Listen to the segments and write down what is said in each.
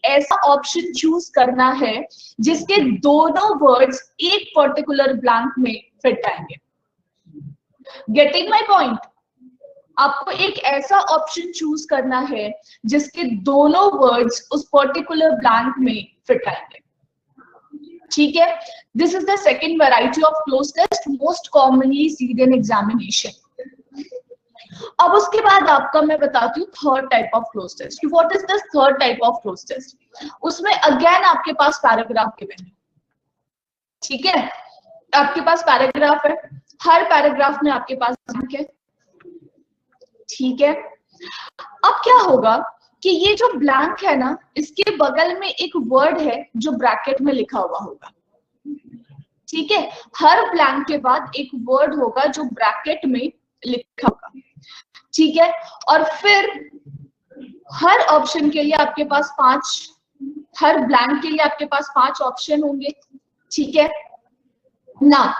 ऐसा option choose करना है जिसके दोनों वर्ड्स एक पर्टिकुलर ब्लैंक में फिट आएंगे। Getting my point? आपको एक ऐसा ऑप्शन चूज करना है जिसके दोनों वर्ड्स उस पर्टिकुलर ब्लैंक में फिट आएंगे। ठीक है, this is the second variety of cloze test most commonly seen in examination. अब उसके बाद आपका मैं बताती हूँ third type of cloze test. What is the third type of cloze test? उसमें अगेन आपके पास पैराग्राफ गिवन है। ठीक है, आपके पास पैराग्राफ है, हर पैराग्राफ में आपके पास ब्लैंक है। ठीक है, अब क्या होगा कि ये जो ब्लैंक है ना, इसके बगल में एक वर्ड है जो ब्रैकेट में लिखा हुआ होगा। ठीक है, हर ब्लैंक के बाद एक वर्ड होगा जो ब्रैकेट में लिखा होगा। ठीक है, और फिर हर ऑप्शन के लिए आपके पास हर ब्लैंक के लिए आपके पास 5 ऑप्शन होंगे। ठीक है, now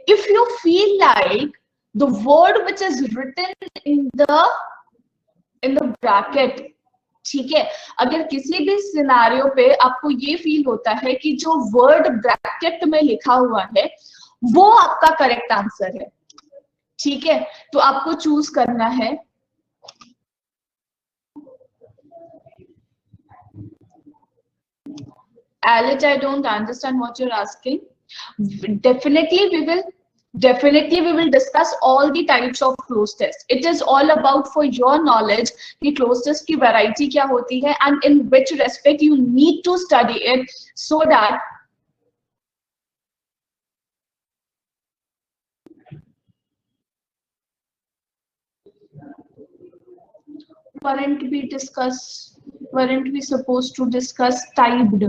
if you feel like the word which is written in the bracket, ठीक है, अगर किसी भी सिनारियो पे आपको ये फील होता है कि जो वर्ड ब्रैकेट में लिखा हुआ है वो आपका करेक्ट आंसर है, ठीक है, तो आपको चूज करना है Alex, I don't understand what you're asking. Definitely we will discuss all the types of cloze test. It is all about for your knowledge कि cloze test की variety क्या होती है and in which respect you need to study it so that weren't we supposed to discuss typed?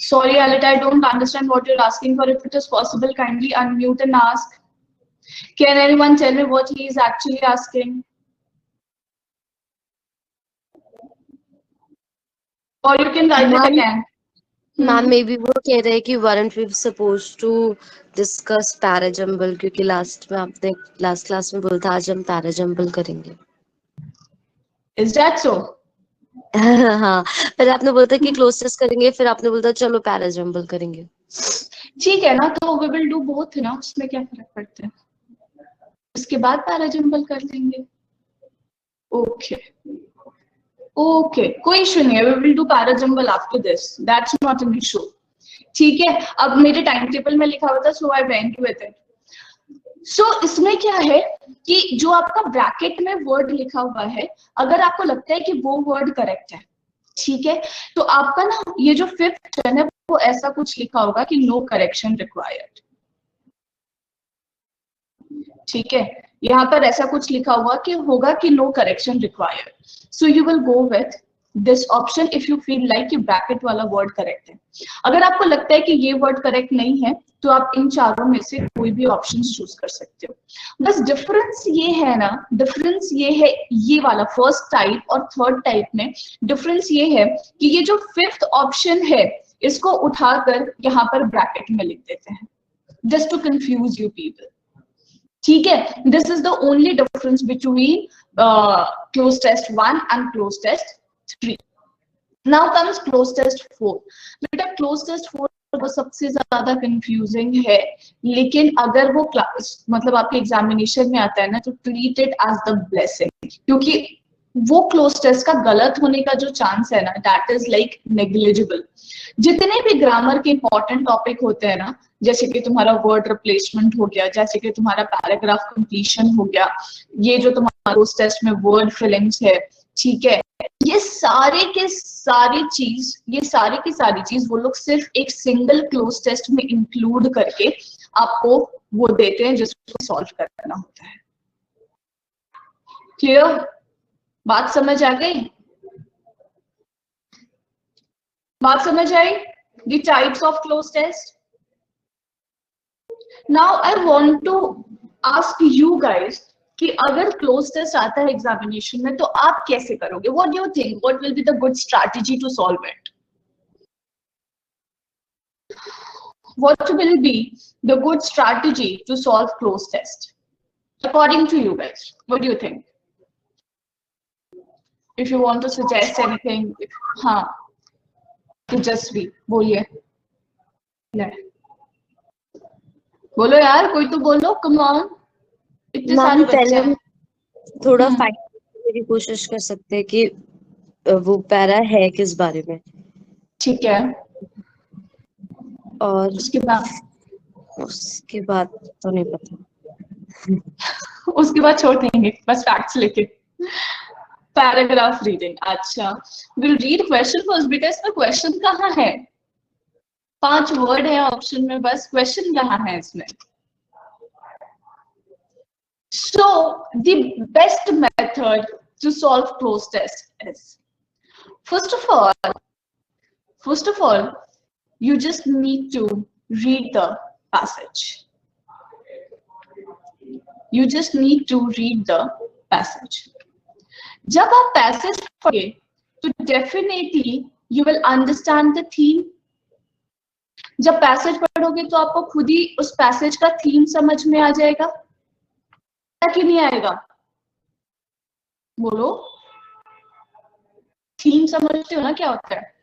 Sorry, Alit, I don't understand what you're asking for. If it is possible, kindly unmute and ask. Can anyone tell me what he is actually asking? Or you can write it again. Ma'am may be वो कह रहे हैं कि weren't we supposed to discuss parajumble, क्योंकि last में आपने last class में बोला था आज हम पैराजम्बल करेंगे। Is that so? हाँ, पहले आपने बोला था कि क्लोज टेस्ट करेंगे, फिर आपने बोला था चलो पैराजम्बल करेंगे। ठीक है ना, तो we will do both ना, उसमें क्या फर्क पड़ता है, उसके बाद पैराजम्बल कर लेंगे। ओके, कोई इशू नहीं है, we will do parajumble after this, that's not an issue. ठीक है, अब मेरे टाइम टेबल में लिखा हुआ था so I went with it. सो इसमें क्या है कि जो आपका ब्रैकेट में वर्ड लिखा हुआ है, अगर आपको लगता है कि वो वर्ड करेक्ट है, ठीक है, तो आपका ना ये जो 5th ऑप्शन है वो ऐसा कुछ लिखा होगा कि नो करेक्शन रिक्वायर्ड। ठीक है, यहाँ पर ऐसा कुछ लिखा हुआ कि होगा कि no correction required, so you will go with this option if you feel like कि ब्रैकेट वाला वर्ड करेक्ट है। अगर आपको लगता है कि ये वर्ड करेक्ट नहीं है तो आप इन चारों में से कोई भी ऑप्शन चूज कर सकते हो। बस डिफरेंस ये है ना, डिफरेंस ये है ये वाला फर्स्ट टाइप और थर्ड टाइप में डिफरेंस ये है कि ये जो 5th ऑप्शन है इसको उठाकर यहाँ पर ब्रैकेट में लिख देते हैं just to confuse you people. ठीक है, this is the only difference between cloze test 1 and cloze test 3. Now comes close test 4. बेटा close test 4 वो सबसे ज्यादा कंफ्यूजिंग है, लेकिन अगर वो क्लास मतलब आपके एग्जामिनेशन में आता है ना तो treat it as the blessing, क्योंकि वो क्लोज टेस्ट का गलत होने का जो चांस है ना दैट इज लाइक नेग्लिजिबल। जितने भी ग्रामर के इंपॉर्टेंट टॉपिक होते हैं ना, जैसे कि तुम्हारा वर्ड रिप्लेसमेंट हो गया, जैसे कि तुम्हारा पैराग्राफ कंप्लीशन हो गया, ये जो तुम्हारा क्लोज टेस्ट में वर्ड फिलिंग्स है, ठीक है, ये सारे की सारी चीज वो लोग सिर्फ एक सिंगल क्लोज टेस्ट में इंक्लूड करके आपको वो देते हैं जिसको सॉल्व करना होता है। क्लियर? बात समझ आ गई? बात समझ आई? The types of cloze test. Now I want to ask you guys कि अगर क्लोज टेस्ट आता है एग्जामिनेशन में तो आप कैसे करोगे? What do you think, what will be the good strategy to solve it? What will be the good strategy to solve cloze test according to you guys? What do you think? If you want to suggest anything, हाँ तेजस्वी बोलिए, बोलो यार, कोई तो बोलो, come on, इतने सारे बच्चे पहले हैं। थोड़ा फाइंड करने की कोशिश कर सकते हैं कि वो पैरा है किस बारे में, ठीक है, और उसके बाद तो नहीं पता। उसके बाद छोड़ देंगे बस फैक्ट्स लेके। पैराग्राफ रीडिंग, अच्छा विल रीड क्वेश्चन फर्स्ट। बेटा इसमें क्वेश्चन कहाँ है? 5 वर्ड है ऑप्शन में, बस क्वेश्चन कहाँ है इसमें? So the best method to solve cloze test is, first of all, you just need to read the passage. You just need to read the passage. जब आप पैसेज पढ़ोगे तो definitely you will understand the theme. जब passage पढ़ोगे तो आपको खुद ही उस पैसेज का थीम समझ में आ जाएगा कि नहीं आएगा? बोलो, थीम समझते हो ना क्या होता है?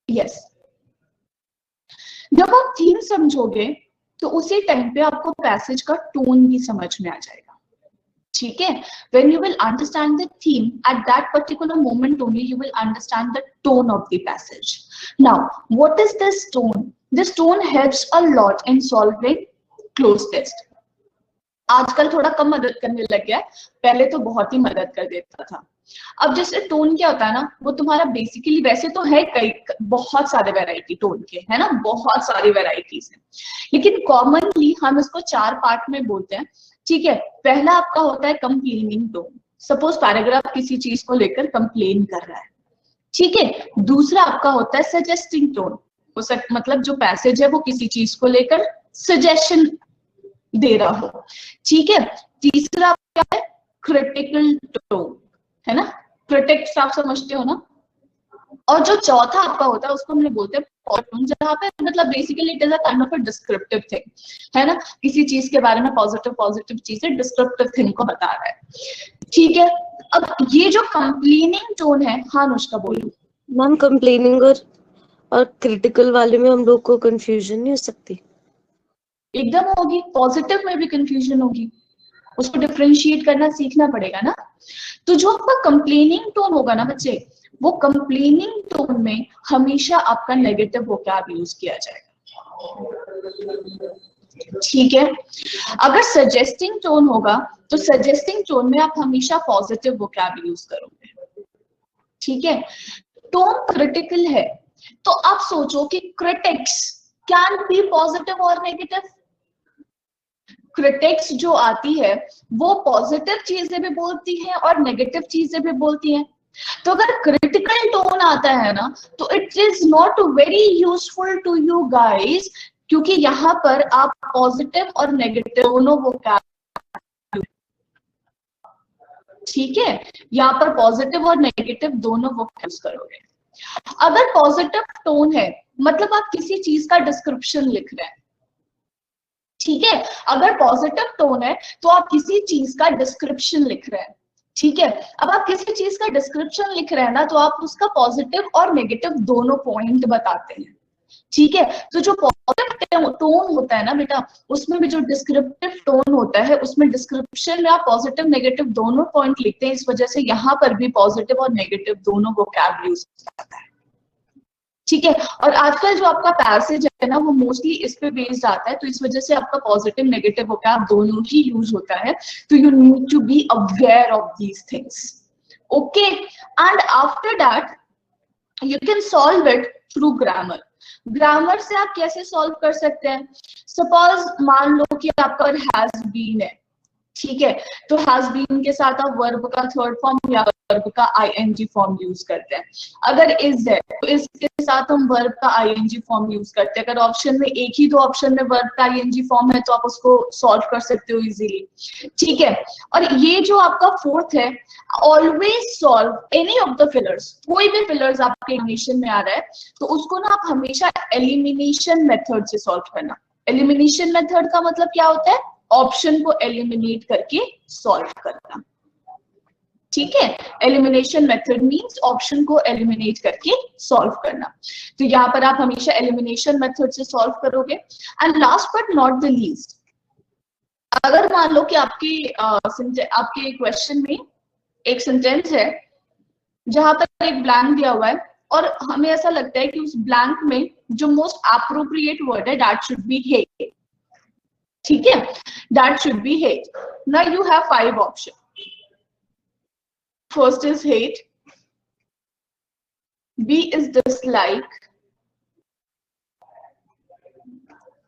यस, जब आप थीम समझोगे तो उसी टाइम पे आपको पैसेज का टोन भी समझ में आ जाएगा, ठीक है? When you will understand the theme at that particular moment only, you will understand the tone of the passage. Now, what is this tone? This tone helps a lot in solving cloze test. आजकल थोड़ा कम मदद करने लग गया है, पहले तो बहुत ही मदद कर देता था। अब जैसे टोन क्या होता है ना, वो तुम्हारा बेसिकली, वैसे तो है कई बहुत सारे वैरायटी टोन के, है ना, बहुत सारी वैरायटीज हैं, लेकिन कॉमनली हम इसको 4 पार्ट में बोलते हैं, ठीक है? पहला आपका होता है कंप्लेनिंग टोन। सपोज पैराग्राफ किसी चीज को लेकर कंप्लेन कर रहा है, ठीक है? दूसरा आपका होता है सजेस्टिंग टोन, मतलब जो पैसेज है वो किसी चीज को लेकर सजेशन दे रहा हो, ठीक है? तीसरा क्या है? क्रिटिकल टोन, है ना? क्रिटिक्स आप समझते हो ना? और जो चौथा आपका होता है उसको हम लोग बोलते हैं टोन, जहाँ पे मतलब basically it is a kind of a descriptive thing, है ना? किसी चीज के बारे में पॉजिटिव चीजें डिस्क्रिप्टिव थिंग को बता रहा है, ठीक है? अब ये जो कंप्लेनिंग टोन है, हाँ अनुष्का बोलो। मैम कंप्लेनिंग और क्रिटिकल वाले में हम लोग को कंफ्यूजन नहीं हो सकती? एकदम होगी, पॉजिटिव में भी कंफ्यूजन होगी, उसको डिफरेंशिएट करना सीखना पड़ेगा ना। तो जो आपका कंप्लेनिंग टोन होगा ना बच्चे, वो कंप्लेनिंग टोन में हमेशा आपका नेगेटिव वोकैब यूज किया जाएगा, ठीक है? अगर सजेस्टिंग टोन होगा तो सजेस्टिंग टोन में आप हमेशा पॉजिटिव वोकैब यूज करोगे, ठीक है? टोन क्रिटिकल है तो आप सोचो कि क्रिटिक्स कैन बी पॉजिटिव और नेगेटिव। क्रिटिक्स जो आती है वो पॉजिटिव चीजें भी बोलती है और नेगेटिव चीजें भी बोलती हैं। तो अगर क्रिटिकल टोन आता है ना, तो it is not very useful to you guys, क्योंकि यहाँ पर आप पॉजिटिव और नेगेटिव दोनों वोकैब, ठीक है? यहाँ पर पॉजिटिव और नेगेटिव दोनों वोकैब यूज करोगे। अगर पॉजिटिव टोन है मतलब आप किसी चीज का डिस्क्रिप्शन लिख रहे हैं, ठीक है? अगर पॉजिटिव टोन है तो आप किसी चीज का डिस्क्रिप्शन लिख रहे हैं, ठीक है? अब आप किसी चीज का डिस्क्रिप्शन लिख रहे हैं ना, तो आप उसका पॉजिटिव और नेगेटिव दोनों पॉइंट बताते हैं, ठीक है? तो जो पॉजिटिव टोन होता है ना बेटा, उसमें भी जो डिस्क्रिप्टिव टोन होता है, उसमें डिस्क्रिप्शन में आप पॉजिटिव नेगेटिव दोनों पॉइंट लिखते हैं, इस वजह से यहाँ पर भी पॉजिटिव और नेगेटिव दोनों वोकैब यूज होता है, ठीक है? और आजकल जो आपका पैसेज है ना, वो मोस्टली इस पे बेस्ड आता है, तो इस वजह से आपका पॉजिटिव नेगेटिव वोकैब दोनों ही यूज होता है। तो you need to be aware of these things, okay? And after that you can solve it through grammar. Grammar से आप कैसे सॉल्व कर सकते हैं? सपोज मान लो कि आपका हैज बीन है, ठीक है? तो हैज बीन के साथ आप वर्ब का थर्ड फॉर्म या वर्ब का आईएनजी फॉर्म यूज करते हैं। अगर इज है तो इसके साथ हम वर्ब का आईएनजी फॉर्म यूज करते हैं। अगर ऑप्शन में एक ही दो ऑप्शन में वर्ब का आईएनजी फॉर्म है तो आप उसको सॉल्व कर सकते हो इजीली, ठीक है? और ये जो आपका फोर्थ है, always solve any of the fillers. कोई भी फिलर्स आपके एलिमिनेशन में आ रहा है तो उसको ना आप हमेशा एलिमिनेशन मेथड से सॉल्व करना। एलिमिनेशन मेथड का मतलब क्या होता है? ऑप्शन को एलिमिनेट करके सॉल्व करना, ठीक है, एलिमिनेशन मेथड मींस ऑप्शन को एलिमिनेट करके सॉल्व करना। तो यहाँ पर आप हमेशा एलिमिनेशन मेथड से सॉल्व करोगे। And last but not the least, अगर मान लो कि आपके क्वेश्चन में एक सेंटेंस है जहां पर एक ब्लैंक दिया हुआ है और हमें ऐसा लगता है कि उस ब्लैंक में जो मोस्ट एप्रोप्रिएट वर्ड है दैट शुड बी हेट। ठीक है, that should be hate. Now you have 5 option. First is hate, B is dislike,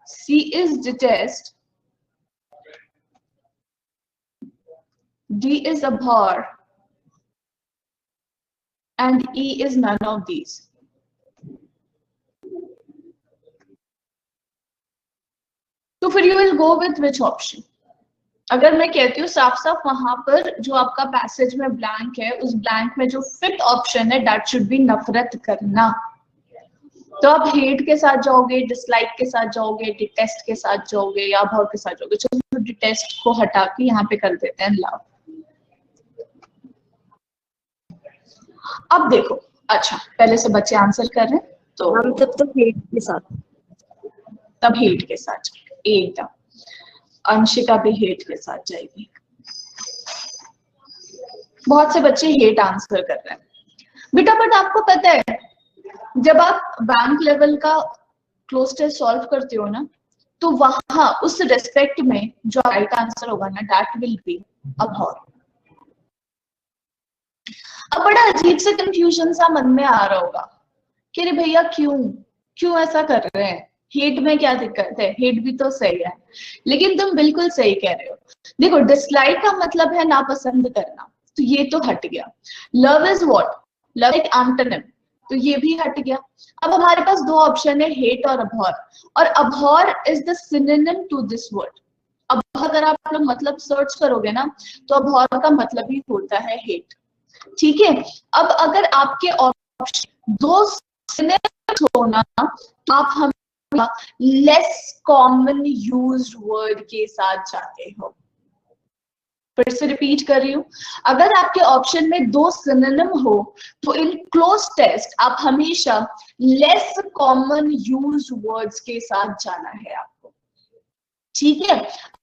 C is detest, D is abhor, and E is none of these. तो फिर you will go with which option? अगर मैं कहती हूँ साफ साफ वहां पर जो आपका पैसेज में ब्लैंक है, उस ब्लैंक में जो फिट ऑप्शन है दैट शुड बी नफरत करना, तो आप हेट के साथ जाओगे, डिसलाइक के साथ जाओगे, डिटेस्ट के साथ जाओगे या अभॉर के साथ जाओगे? चलो डिटेस्ट को हटा के यहाँ पे कर देते हैं लव। अब देखो, अच्छा पहले से बच्चे आंसर कर रहे हैं तो हम तब तो हेट के साथ, तब हेट के साथ एकदम। अंशिका भी हेट के साथ जाएगी। बहुत से बच्चे हेट आंसर कर रहे हैं बेटा, बट आपको पता है जब आप बैंक लेवल का क्लोज टेस्ट सॉल्व करते हो ना, तो वहां उस रेस्पेक्ट में जो राइट आंसर होगा ना दैट विल बी अभॉर। अब बड़ा अजीब से कंफ्यूजन सा मन में आ रहा होगा कि अरे भैया क्यों ऐसा कर रहे हैं, हेट में क्या दिक्कत है, हेट भी तो सही है। लेकिन तुम बिल्कुल सही कह रहे हो। देखो डिसलाइक का मतलब है नापसंद करना, तो ये तो हट गया। Love is what? लव एक एंटोनिम, तो ये भी हट गया। अब हमारे पास 2 ऑप्शन है, हेट और अभॉर, और abhor is the synonym to this word. अब अगर आप लोग मतलब सर्च करोगे ना तो अभॉर का मतलब ही होता है हेट। ठीक है, अब अगर आपके ऑप्शन 2 सिनोनिम्स हो ना तो आप हम लेस कॉमन यूज्ड वर्ड के साथ जाते हो। फिर से रिपीट कर रही हूं, अगर आपके ऑप्शन में 2 सिनोनिम हो तो इन क्लोज टेस्ट आप हमेशा लेस कॉमन यूज्ड वर्ड्स के साथ जाना है आपको। ठीक है,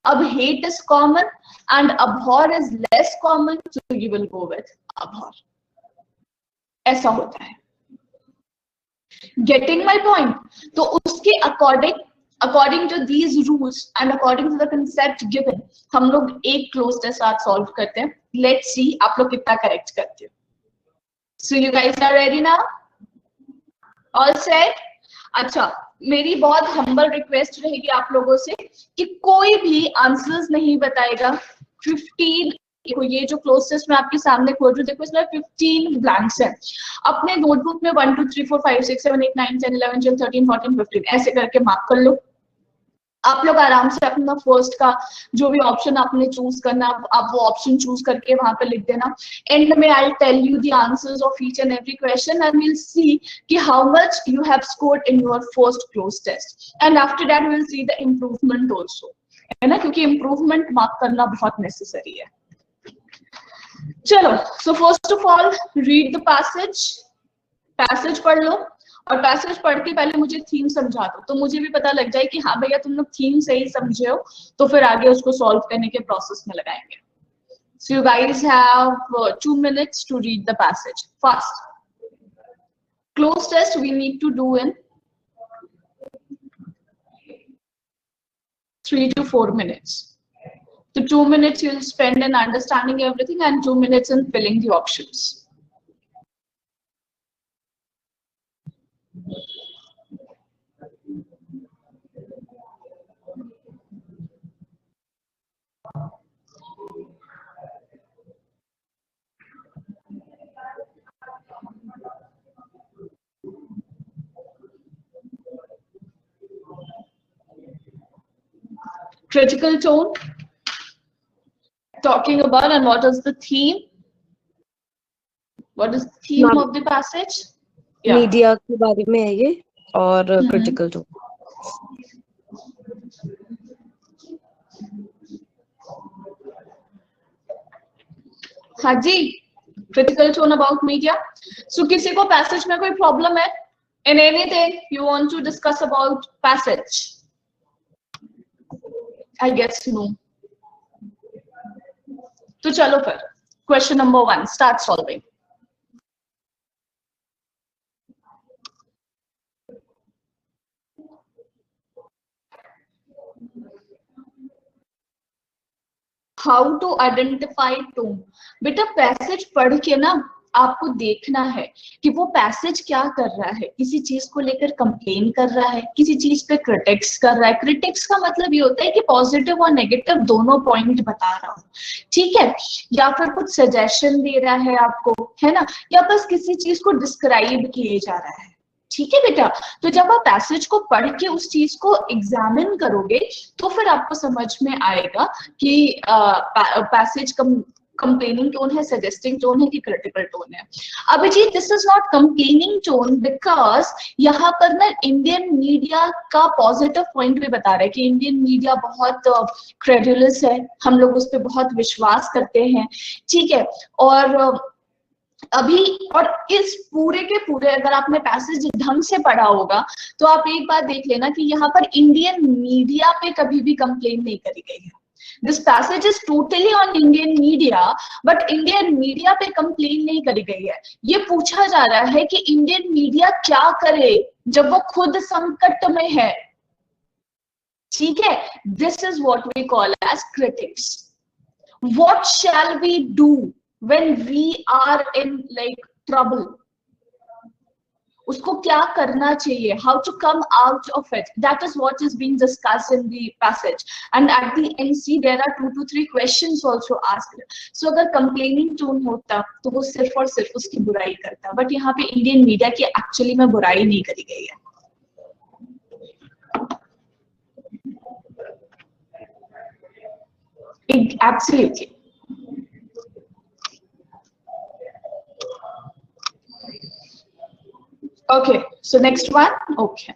अब hate is common and abhor is less common, so you will go with abhor. ऐसा होता है। Getting my point? तो उसके according to these rules and according to the concept given हम लोग एक क्लोज टेस्ट साथ सॉल्व करते हैं। लेट्स सी आप लोग कितना करेक्ट करते हो। So you guys are ready now? All set? अच्छा, मेरी बहुत हम्बल रिक्वेस्ट रहेगी आप लोगों से कि कोई भी आंसर्स नहीं बताएगा। 15 देखो, ये जो क्लोज टेस्ट मैं आपके सामने खोल रही हूँ, देखो इसमें 15 ब्लैंक्स हैं। अपने नोटबुक में 1 2 3 4 5 6 7 8 9 10 11 12 13 14 15 ऐसे करके मार्क कर लो। आप लोग आराम से अपना फर्स्ट का जो भी ऑप्शन आपने चूज करना, आप वो ऑप्शन चूज करके वहां पे लिख देना। एंड में I tell you the answers of each and every question and will see कि how much you have scored in your first cloze test, and after that will see the improvement also, है ना, क्योंकि improvement mark करना बहुत necessary है। चलो, so first of all read the passage पढ़ लो, और पैसेज पढ़ के पहले मुझे थीम समझा दो, तो मुझे भी पता लग जाए कि हाँ भैया तुम लोग थीम सही समझे हो, तो फिर आगे उसको सॉल्व करने के प्रोसेस में लगाएंगे। So you guys have 2 minutes to read the passage. Fast. Close test we need to do in 3 to 4 minutes. So 2 minutes you'll spend in understanding everything and 2 minutes in filling the options. Critical tone, talking about, and what is the theme? What is the theme of the passage? Media के बारे में है ये, और critical tone. हाँ जी, Critical tone about media. So किसी को passage में कोई problem है? In anything you want to discuss about passage? I guess no. तो चलो फिर question number 1 start solving. How to identify tone. बेटा पैसेज पढ़ के ना आपको देखना है कि वो पैसेज क्या कर रहा है. किसी चीज को लेकर कंप्लेन कर रहा है, किसी चीज पे क्रिटिक्स कर रहा है. क्रिटिक्स का मतलब ये होता है कि पॉजिटिव और नेगेटिव दोनों पॉइंट बता रहा हूँ, ठीक है, या फिर कुछ सजेशन दे रहा है आपको, है ना, या बस किसी चीज को डिस्क्राइब किए जा रहा है. ठीक है बेटा, तो जब आप पैसेज को पढ़ के उस चीज को एग्जामिन करोगे तो फिर आपको समझ में आएगा कि पैसेज कंप्लेनिंग टोन है, सजेस्टिंग टोन है कि क्रिटिकल टोन है. Abhijit, this is not complaining tone because यहाँ पर ना इंडियन मीडिया का पॉजिटिव पॉइंट भी बता रहा है कि इंडियन मीडिया बहुत क्रेडुलस है, हम लोग उस पर बहुत विश्वास करते हैं, ठीक है. और अभी और इस पूरे के पूरे अगर आपने पैसेज ढंग से पढ़ा होगा तो आप एक बात देख लेना कि यहाँ पर इंडियन मीडिया पे कभी भी कंप्लेन नहीं करी गई है. This passage is totally on Indian media, but Indian media पे कंप्लेन नहीं करी गई है. ये पूछा जा रहा है कि इंडियन मीडिया क्या करे जब वो खुद संकट में है, ठीक है. This is what we call as critics. What shall we do when we are in like trouble? उसको क्या करना चाहिए? How to come out of it? That is what is being discussed in the passage. And at the end, see, there are 2 to 3 questions also asked. So अगर complaining tone होता तो वो सिर्फ और सिर्फ उसकी बुराई करता, but यहाँ पे इंडियन मीडिया की एक्चुअली में बुराई नहीं करी गई है. Absolutely. Okay, so next one. Okay.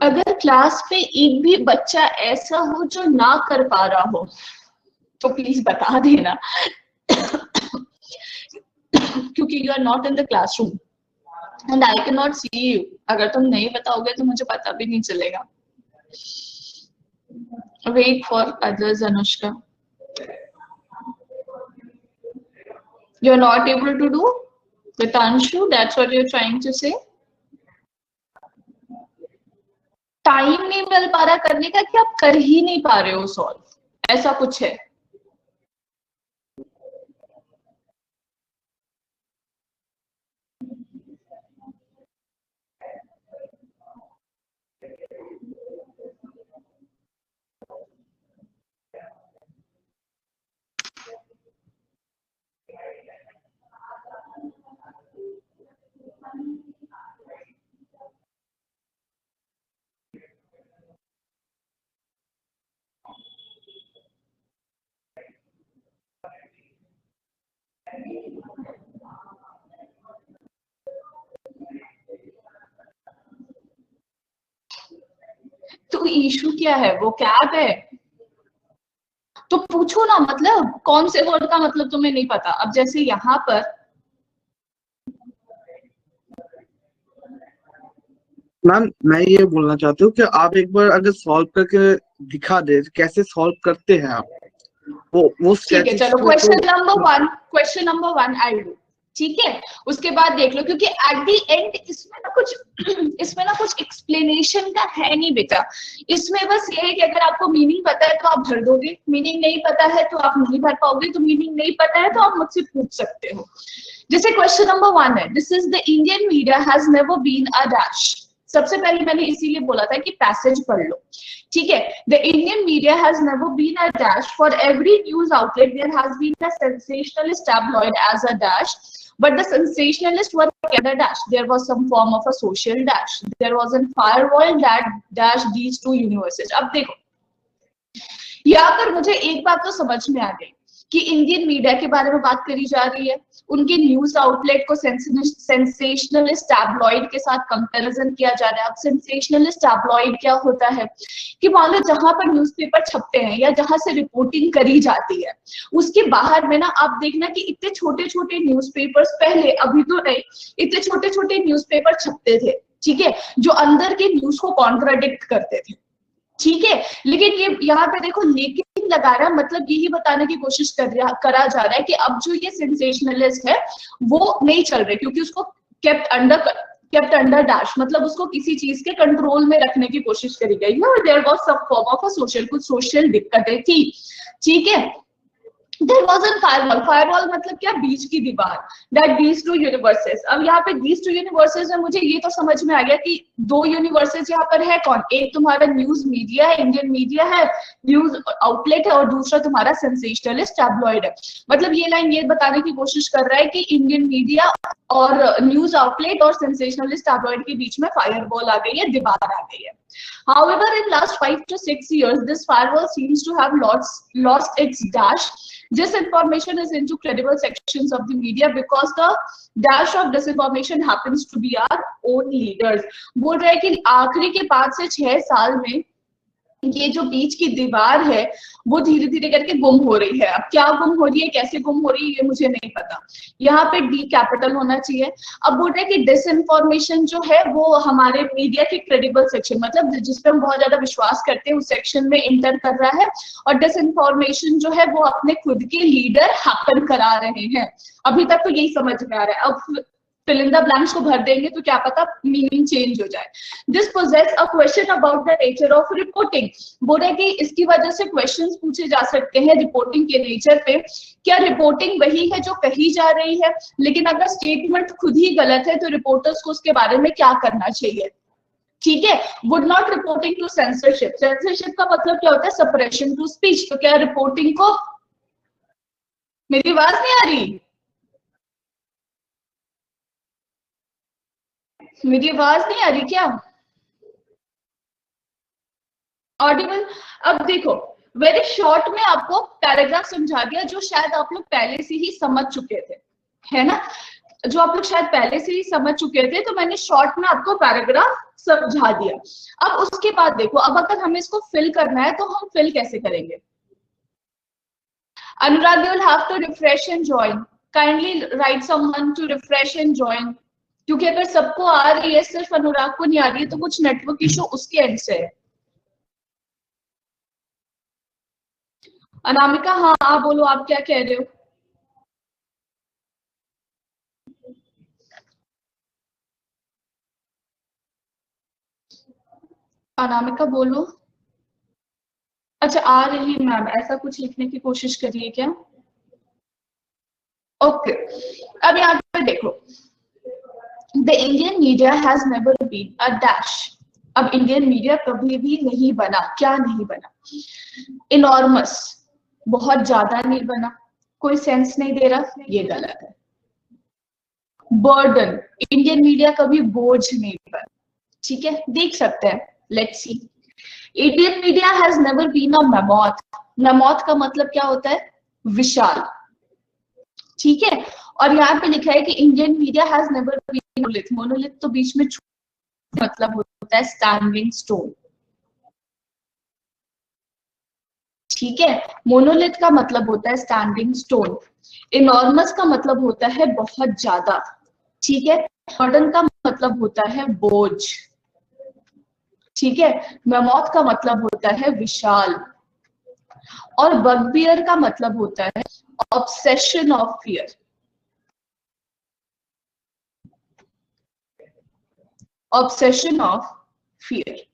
अगर क्लास पे एक भी बच्चा ऐसा हो जो ना कर पा रहा हो तो प्लीज बता देना क्योंकि you are not in the classroom and I can not see you. अगर तुम नहीं बताओगे तो मुझे पता भी नहीं चलेगा. Wait for others. Anushka, you are not able to do with Anshu, that's what you are trying to say. Time नहीं मिल पा रहा करने का कि आप कर ही नहीं पा रहे हो सॉल्व, ऐसा कुछ है? तो इशू क्या है? वो कैब है तो पूछो ना, मतलब कौन से वर्ड का मतलब तुम्हें नहीं पता? अब जैसे यहाँ पर मैम मैं ये बोलना चाहती हूँ कि आप एक बार अगर सॉल्व करके दिखा दे कैसे सॉल्व करते हैं आप वो ठीक है. चलो क्वेश्चन नंबर 1 आई डू. ठीक है, उसके बाद देख लो, क्योंकि एट द एंड इसमें ना कुछ एक्सप्लेनेशन का है नहीं बेटा। इसमें बस ये है कि अगर आपको मीनिंग पता है तो आप भर दोगे, मीनिंग नहीं पता है तो आप नहीं भर पाओगे, तो मीनिंग नहीं पता है तो आप मुझसे पूछ सकते हो। जैसे क्वेश्चन नंबर 1 है, this is the Indian media has never been a dash. सबसे पहले मैंने इसीलिए बोला था कि पैसेज पढ़ लो, ठीक है। The Indian media has never been a dash, for every news outlet there has been a sensationalist tabloid as a dash, but the sensationalists were together dash. There was some form of a social dash. There was a firewall that dashed these two universes. अब देखो, यहाँ पर मुझे एक बात तो समझ में आ गई कि इंडियन मीडिया के बारे में बात करी जा रही है, उनके न्यूज आउटलेट को सेंसेशनलिस्ट टैब्लॉइड के साथ कंपैरिजन किया जा रहा है। अब सेंसेशनलिस्ट टैब्लॉइड क्या होता है कि मान लो जहां पर न्यूज़पेपर छपते हैं या जहां से रिपोर्टिंग करी जाती है, उसके बाहर में ना आप देखना कि इतने छोटे छोटे न्यूज़पेपर्स पहले, अभी तो नहीं, इतने छोटे छोटे न्यूज़पेपर छपते थे, ठीक है, जो अंदर के न्यूज को कॉन्ट्राडिक्ट करते थे, ठीक है। लेकिन ये यहाँ पे देखो लेकिन लगा रहा, मतलब यही बताने की कोशिश करा जा रहा है कि अब जो ये सेंसेशनलिस्ट है वो नहीं चल रहे, क्योंकि उसको केप्ट अंडर डैश, मतलब उसको किसी चीज के कंट्रोल में रखने की कोशिश करी गई है, और there was some form of a social, कुछ सोशल दिक्कतें थी, ठीक है। There was a firewall. Firewall मतलब क्या, बीच की दीवार, that these two universes. अब यहाँ पे these two universes में मुझे ये तो समझ में आ गया कि दो यूनिवर्सेस यहाँ पर है कौन, एक तुम्हारा न्यूज मीडिया है, इंडियन मीडिया है, न्यूज आउटलेट है, और दूसरा तुम्हारा सेंसेशनलिस्ट टैब्लॉइड है। मतलब ये लाइन ये बताने की कोशिश कर रहा है कि इंडियन मीडिया और न्यूज आउटलेट और सेंसेशनलिस्ट टैब्लॉइड के बीच में फायरवॉल आ गई है, दीवार आ गई है। However, in last 5 to 6 years, this firewall seems to have lost its dash. Disinformation is into credible sections of the media because the dash of disinformation happens to be our own leaders. बोल रहे हैं कि आखिरी के 5 से 6 साल में ये जो बीच की दीवार है वो धीरे धीरे करके गुम हो रही है। अब क्या गुम हो रही है, कैसे गुम हो रही है, ये मुझे नहीं पता। यहाँ पे डी कैपिटल होना चाहिए। अब बोल रहे हैं कि डिसइंफॉर्मेशन जो है वो हमारे मीडिया के क्रेडिबल सेक्शन, मतलब जिस पे हम बहुत ज्यादा विश्वास करते हैं उस सेक्शन में इंटर कर रहा है, और डिसइंफॉर्मेशन जो है वो अपने खुद के लीडर हैकन करा रहे हैं। अभी तक तो यही समझ में आ रहा है। अब फिल इन द ब्लैंक्स को भर देंगे तो क्या पता मीनिंग चेंज हो जाए। This poses a question about the nature of reporting. बोल रहे कि इसकी वजह से क्वेश्चंस पूछे जा सकते हैं रिपोर्टिंग के नेचर पे। क्या रिपोर्टिंग वही है जो कही जा रही है, लेकिन अगर स्टेटमेंट खुद ही गलत है तो रिपोर्टर्स को उसके बारे में क्या करना चाहिए, ठीक है। Would not reporting to censorship. Censorship का मतलब क्या होता है, सप्रेशन टू स्पीच। तो क्या रिपोर्टिंग को, मेरी आवाज नहीं आ रही, मेरी आवाज नहीं आ रही क्या, ऑडिबल। अब देखो वेरी शॉर्ट में आपको पैराग्राफ समझा दिया जो शायद आप लोग पहले से ही समझ चुके थे, है ना, जो आप लोग शायद पहले से ही समझ चुके थे, तो मैंने शॉर्ट में आपको पैराग्राफ समझा दिया। अब उसके बाद देखो, अब अगर हमें इसको फिल करना है तो हम फिल कैसे करेंगे। अनुराग, you will have to refresh and join. Kindly write someone to refresh and join. क्योंकि अगर सबको आ रही है सिर्फ अनुराग को नहीं आ रही है तो कुछ नेटवर्क इशू उसके एंड से है। अनामिका, हाँ आप बोलो, आप क्या कह रहे हो। अनामिका बोलो। अच्छा आ रही मैम, ऐसा कुछ लिखने की कोशिश करिए क्या। ओके, अब यहाँ पे देखो, the Indian media has never been a dash. अब इंडियन मीडिया कभी भी नहीं बना, क्या नहीं बना, इनॉर्मस, बहुत ज्यादा नहीं बना, कोई सेंस नहीं दे रहा, ये गलत है। बर्डन, इंडियन मीडिया कभी बोझ नहीं बना, ठीक है, देख सकते हैं, let's see. Indian media has never been a mammoth. Mammoth का मतलब क्या होता है, विशाल, ठीक है। और यहाँ पे लिखा है कि Indian media has never been monolith. Monolith तो बीच में मतलब होता है स्टैंडिंग स्टोन, ठीक है। मोनोलिथ का मतलब होता है स्टैंडिंग स्टोन। इनॉर्मस का मतलब होता है बहुत ज्यादा, ठीक है। बर्डन का मतलब होता है बोझ, ठीक है। मैमोथ का मतलब होता है विशाल, और बगबियर का मतलब होता है obsession of fear. Obsession of fear.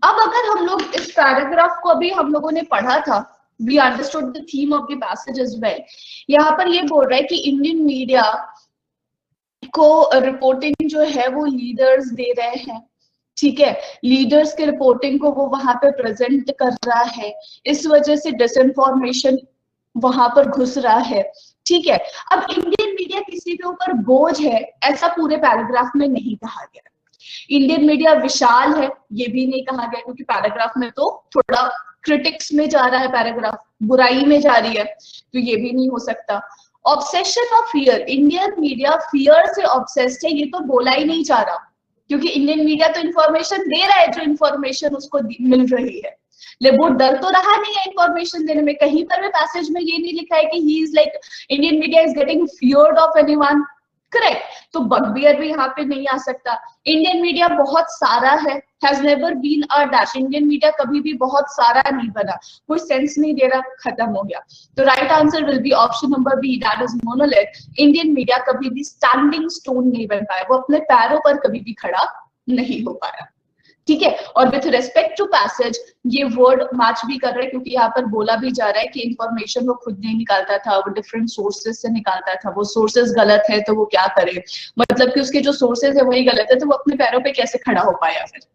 अब अगर हम लोग इस पैराग्राफ को अभी हम लोगों ने पढ़ा था, we understood the theme of the passage as well. यहाँ पर ये बोल रहा है कि इंडियन मीडिया को रिपोर्टिंग जो है वो लीडर्स दे रहे हैं, ठीक है, लीडर्स के रिपोर्टिंग को वो वहां पे प्रेजेंट कर रहा है, इस वजह से डिसइंफॉर्मेशन वहां पर घुस रहा है, ठीक है। अब इंडियन मीडिया किसी के ऊपर बोझ है ऐसा पूरे पैराग्राफ में नहीं कहा गया। इंडियन मीडिया विशाल है ये भी नहीं कहा गया, क्योंकि पैराग्राफ में तो थोड़ा क्रिटिक्स में जा रहा है, पैराग्राफ बुराई में जा रही है, तो ये भी नहीं हो सकता। Obsession of fear, Indian media fear से ऑब्सेस्ड है, ये तो बोला ही नहीं जा रहा, क्योंकि इंडियन मीडिया तो इंफॉर्मेशन दे रहा है जो इंफॉर्मेशन उसको मिल रही है, लेकिन वो डर तो रहा नहीं है इंफॉर्मेशन देने में। कहीं पर भी पैसेज में ये नहीं लिखा है कि he is like Indian media is getting feared of anyone, correct. तो बगबियर भी यहाँ पे नहीं आ सकता। इंडियन मीडिया बहुत सारा है, has never been a dash, Indian media कभी भी बहुत सारा नहीं बना, कोई सेंस नहीं दे रहा, खत्म हो गया। तो right answer will be option number B, that is monolith. Indian media कभी भी स्टैंडिंग स्टोन नहीं बन पाया, वो अपने पैरों पर कभी भी खड़ा नहीं हो पाया, ठीक है। और विथ रेस्पेक्ट टू पैसेज ये वर्ड मैच भी कर रहा है, क्योंकि यहाँ पर बोला भी जा रहा है कि इंफॉर्मेशन वो खुद नहीं निकालता था, वो डिफरेंट सोर्सेज से निकालता था, वो सोर्सेज गलत है तो वो क्या करे, मतलब कि उसके जो सोर्सेज है वही गलत है, तो वो अपने पैरों पे कैसे खड़ा हो पाया। फिर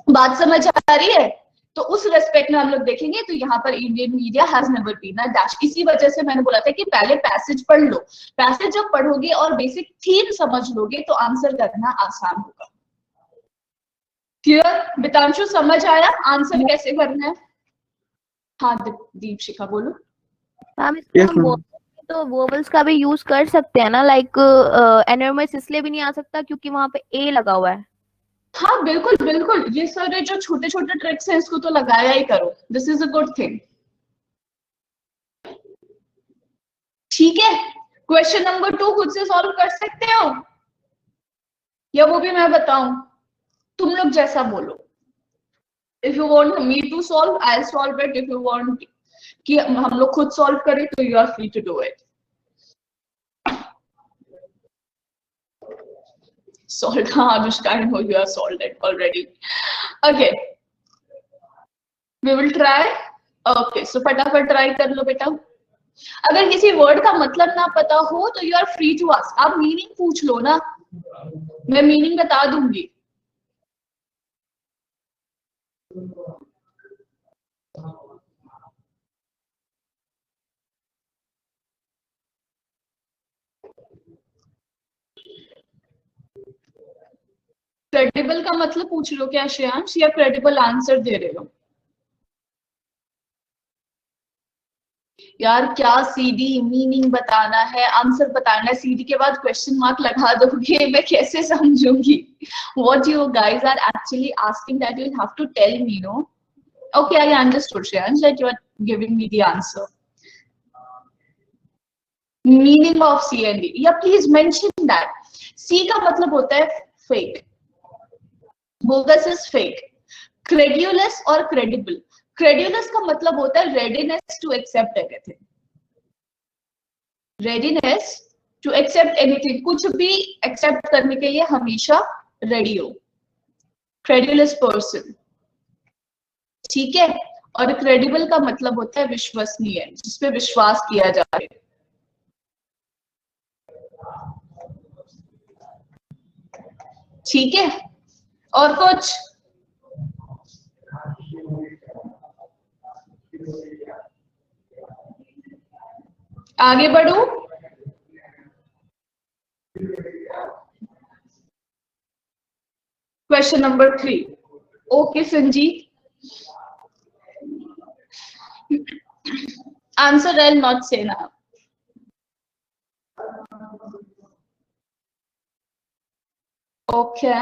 बात समझ आ रही है? तो उस रेस्पेक्ट में हम लोग देखेंगे तो यहाँ पर Indian media has never been a dash. इसी वजह से मैंने बोला था कि पहले पैसेज पढ़ लो, पैसेज जब पढ़ोगे और बेसिक थीम समझ लोगे तो आंसर करना आसान होगा। क्लियर? बितांशु समझ आया आंसर कैसे करना है? हाँ दीपशिखा बोलो। मैम इसमें Yes, हम ma'am. तो वोवल्स का भी यूज कर सकते हैं ना, लाइक एनोनिमस इसलिए भी नहीं आ सकता क्योंकि वहां पे ए लगा हुआ है। हाँ बिल्कुल बिल्कुल, ये सारे जो छोटे छोटे ट्रिक्स हैं इसको तो लगाया ही करो, this is a good thing, ठीक है। क्वेश्चन नंबर 2 खुद से सॉल्व कर सकते हो या वो भी मैं बताऊं? तुम लोग जैसा बोलो। If you want me to solve I will solve it, if you want कि हम लोग खुद सॉल्व करें तो you are free to do it. Solved. Anushka, I know you have solved it already. Okay. We will try. Okay. So फटाफट try कर लो बेटा। अगर किसी वर्ड का मतलब ना पता हो तो you are free to ask, आप मीनिंग पूछ लो ना, मैं मीनिंग बता दूंगी। क्रेडिबल का मतलब पूछ लो क्या श्रेयांश, या क्रेडिबल आंसर दे रहे हो? यार क्या सीडी मीनिंग बताना है, आंसर बताना है, सीडी के बाद क्वेश्चन मार्क लगा दोगे, मैं कैसे समझूंगी? What you guys are actually asking that you have to tell me, no? Okay, I understood, Shreyansh, that you are giving me the answer. Meaning of C and D. Yeah, please mention that. C का मतलब होता है fake. Bogus is fake. Credulous और credible. Credulous का मतलब होता है readiness to accept everything. Readiness to accept anything. कुछ भी accept करने के लिए हमेशा ready हो. Credulous person. ठीक है। और क्रेडिबल का मतलब होता है विश्वसनीय, जिसपे विश्वास किया जाए। ठीक है। और कुछ? आगे बढ़ू? Question number 3। Okay Sanjeet, answer I'll not say now. Okay.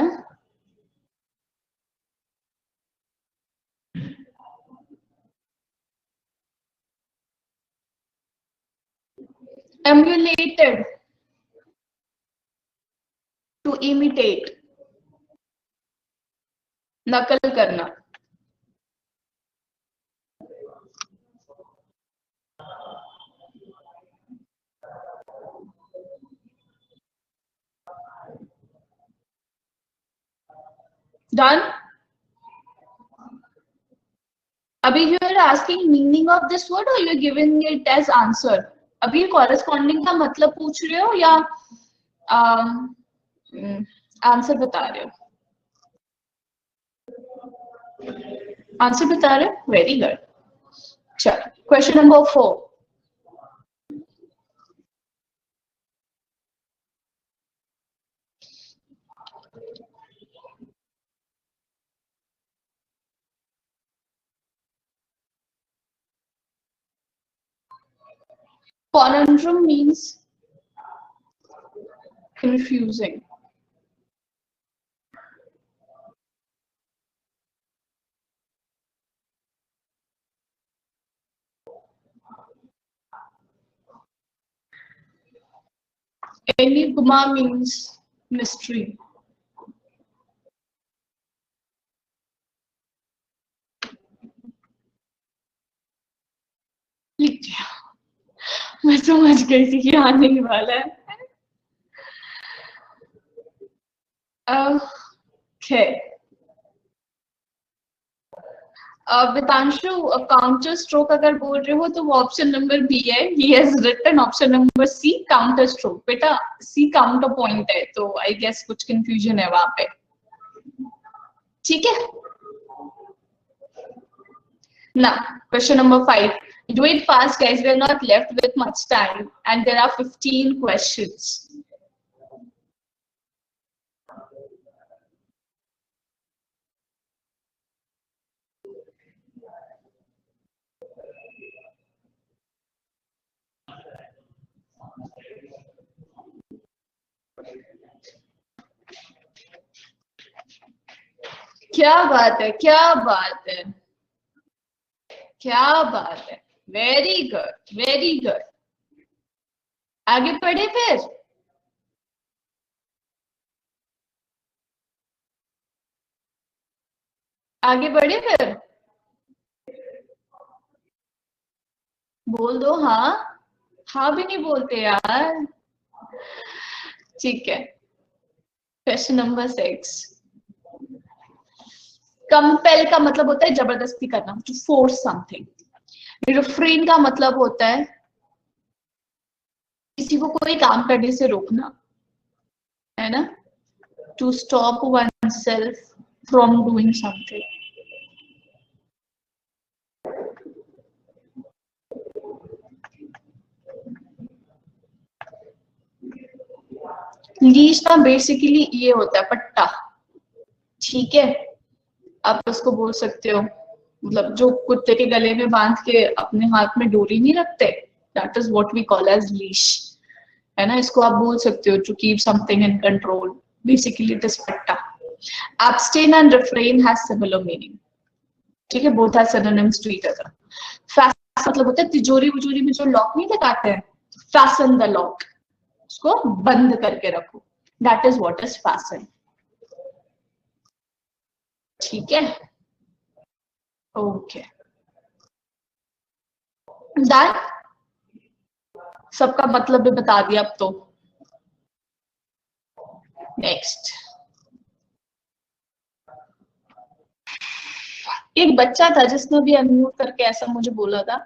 Emulated, to imitate, नकल करना। Done? अभी you are asking meaning of this word or you are giving it as answer? अभी corresponding का मतलब पूछ रहे हो या आंसर बता रहे हो? आंसर बता रहे हो? Very good. चलो, question number 4. Conundrum means confusing. Enigma means mystery. मैं समझ गई थी कि आने ही वाला है. Okay. वितांशु, काउंटर स्ट्रोक अगर बोल रहे हो तो वो ऑप्शन नंबर बी है. He has written option number C, counter stroke. बेटा सी काउंटर पॉइंट है, तो आई गेस कुछ कंफ्यूजन है वहां पे. ठीक है ना. Question number 5. Do it fast, guys. We are not left with much time, and there are 15 questions. क्या बात है, क्या बात है, क्या बात है. Very good, very good. आगे बढ़े फिर. आगे बढ़े फिर. बोल दो हाँ. हाँ भी नहीं बोलते यार. ठीक है. Question number 6. कंपेल का मतलब होता है जबरदस्ती करना, टू फोर्स समथिंग. रिफ्रेन का मतलब होता है किसी को कोई काम करने से रोकना, है ना. To stop oneself from doing something. लीश ना बेसिकली ये होता है पट्टा. ठीक है, आप उसको बोल सकते हो, मतलब जो कुत्ते के गले में बांध के अपने हाथ में डोरी नहीं रखते, that is what we call as leash, है ना. इसको आप बोल सकते हो to keep something in control. Basically it is पट्टा. Abstain and refrain has similar meaning. ठीक है, both are synonyms to each other. Fast मतलब होता है तिजोरी वजोरी में जो लॉक नहीं लगाते हैं, फैसन द लॉक, उसको बंद करके रखो. That is what is fashion. ठीक है. ओके. दैट सबका मतलब भी बता दिया अब तो. नेक्स्ट. एक बच्चा था जिसने भी अनम्यूट करके ऐसा मुझे बोला था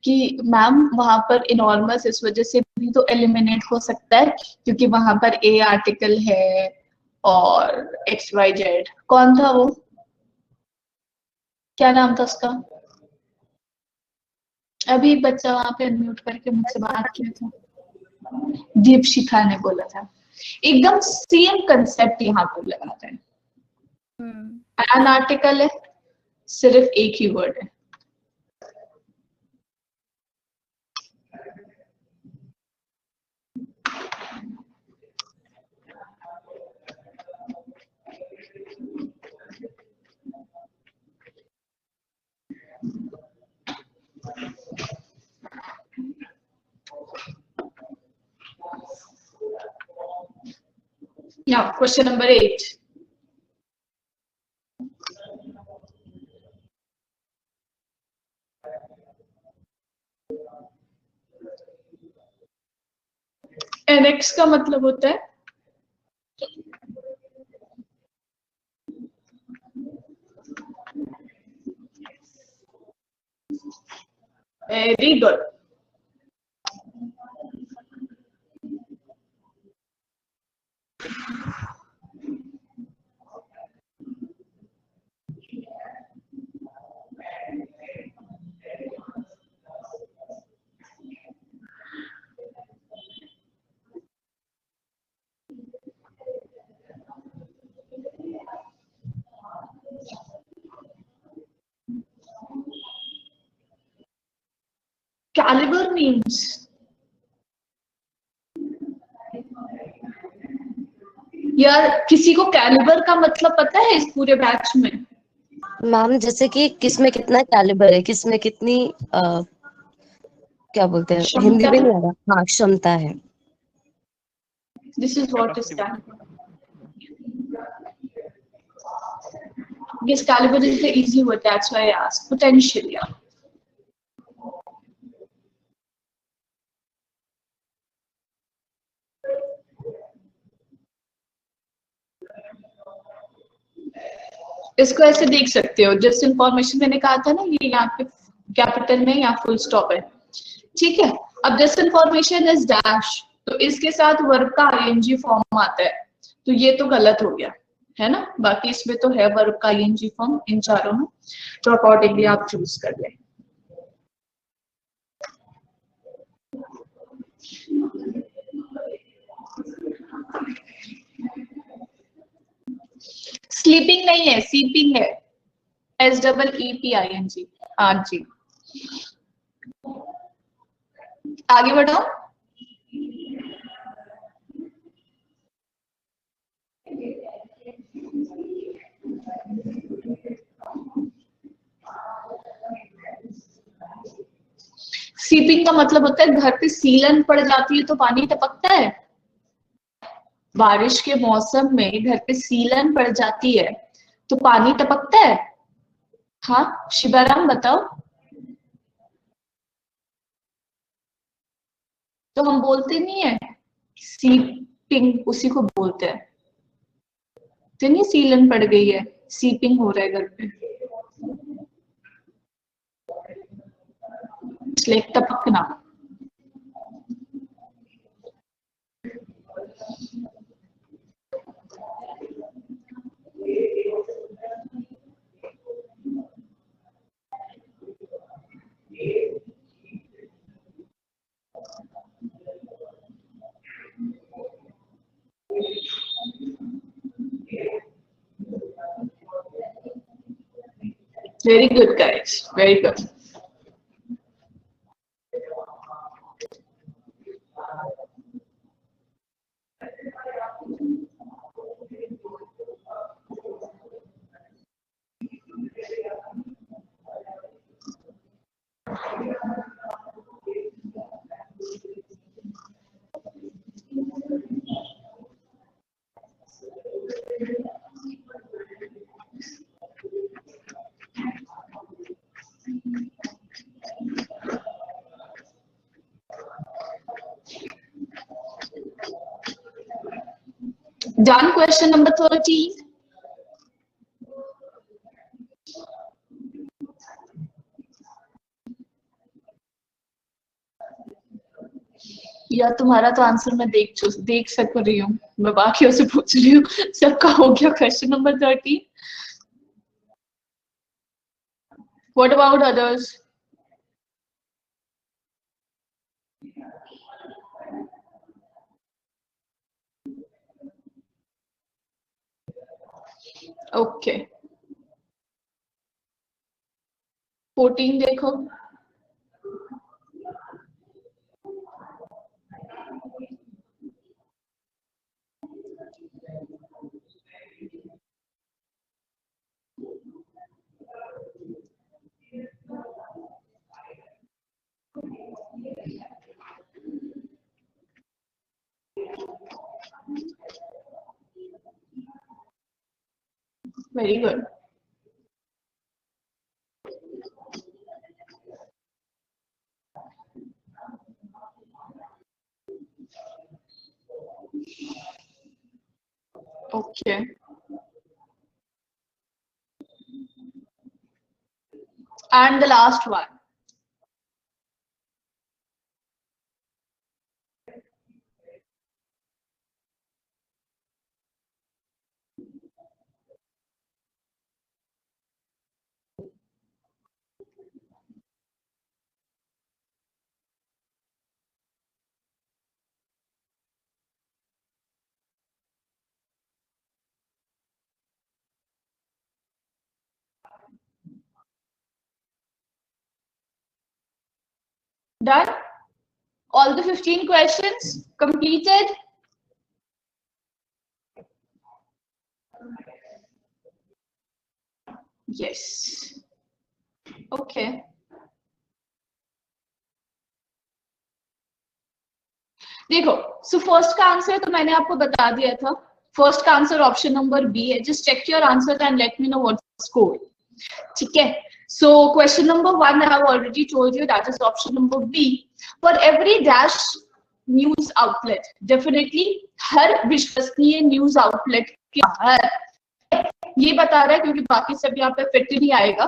कि मैम वहां पर इनॉर्मस इस वजह से भी तो एलिमिनेट हो सकता है क्योंकि वहां पर ए आर्टिकल है और एक्स वाई जेड. कौन था वो? क्या नाम था उसका? अभी बच्चा वहां पे अनम्यूट करके मुझसे बात किया था. दीपशिखा ने बोला था. एकदम सेम कंसेप्ट यहाँ पर लगाता है. एन आर्टिकल है, सिर्फ एक ही वर्ड है. Now, question number 8. एनेक्स का मतलब होता है Very good. Caliber means, यार किसी को कैलिबर का मतलब पता है इस पूरे बैच में? मैम जैसे कि किसमें कितना कैलिबर है, किसमें कितनी क्या बोलते हैं, हिंदी भी नहीं आ रहा, हाँ क्षमता है। This is what is caliber. Yes, caliber is the easy word. That's why I asked. Potential, yeah. इसको ऐसे देख सकते हो, जिस इंफॉर्मेशन मैंने कहा था ना, ये यहाँ पे कैपिटल में या फुल स्टॉप है, ठीक है। अब दिस इंफॉर्मेशन इज डैश, तो इसके साथ वर्ब का आईएनजी फॉर्म आता है, तो ये तो गलत हो गया है ना। बाकी इसमें तो है वर्ब का आईएनजी फॉर्म इन चारों में, तो अकॉर्डिंगली आप चूज कर लें। स्लीपिंग नहीं है, सीपिंग है, SEEPING। हाँ जी, आगे बढ़ो। सीपिंग का मतलब होता है घर पे सीलन पड़ जाती है तो पानी टपकता है। बारिश के मौसम में घर पे सीलन पड़ जाती है तो पानी टपकता है। हाँ शिबाराम बताओ। तो हम बोलते नहीं है सीपिंग, उसी को बोलते हैं। तो नहीं सीलन पड़ गई है, सीपिंग हो रहा है घर पे, इसलिए टपकना। Very good guys, very good. Done. Question number 13. या तुम्हारा तो आंसर मैं देख सक रही हूँ, मैं बाकियों से पूछ रही हूँ। सबका हो गया question number 13। What about others? Okay. 14 देखो। Very good. Okay. And the last one. Done? All the 15 questions completed? Yes. Okay. देखो, सो फर्स्ट का आंसर तो मैंने आपको बता दिया था. फर्स्ट का आंसर ऑप्शन नंबर बी है. Just check your answer and let me know what score. ठीक है. So question number 1 I have already told you that is option number B. For every dash news outlet, definitely हर विश्वसनीय news outlet के बाहर ये बता रहा है क्योंकि बाकी सब यहाँ पे फिट नहीं आएगा.